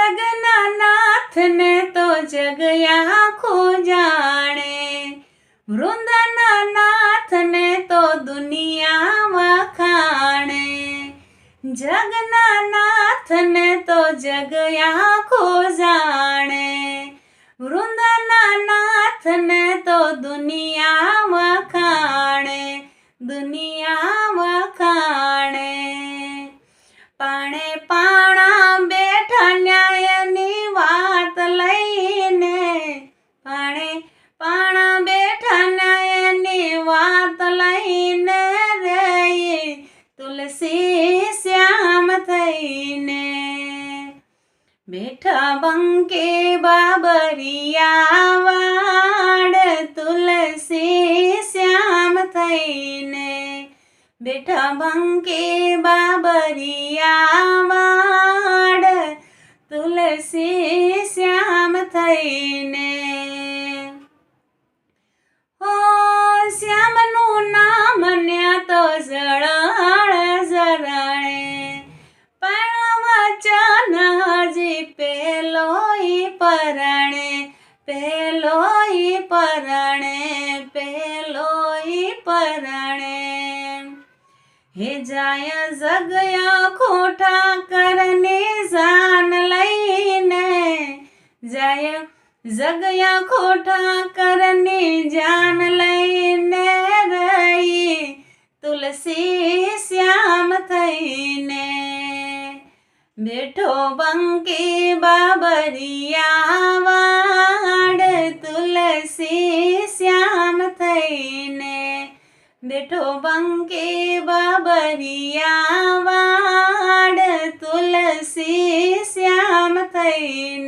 जगना नाथ ने तो जग आखो जाने, वृंदना नाथ ने तो दुनिया वखाणे। जगना नाथ ने तो जग आखो जाने, वृंदना नाथ ने तो दुनिया वखाणे, दुनिया वखाणे। पाणे पाणा बेठा न्यायनी वात लईने, पाणे पाणा बेठा न्यायनी वात लईने रे, तुलसी श्याम थईने। बेठा बंके बाबरिया वाड़, तुलसी श्याम थईने। बेठा बंके बाबरिया वाड़, तुलसी श्याम थईने। ओ श्यामनु नाम न्या तो जड़ाळ जराणे, पण वचन हजी पेलोई परणे, पेलोई परणे, पेलोई परणे। हे जाय जगया खोटा करने जान लईने, जाय जगया खोटा करने जान लईने रही, तुलसी श्याम थईने। बेठो बंकी बाबरिया वाड़, तुलसी श्याम थईने। बेठो बंके बाबरिया वाड़, तुलसी श्याम थईने।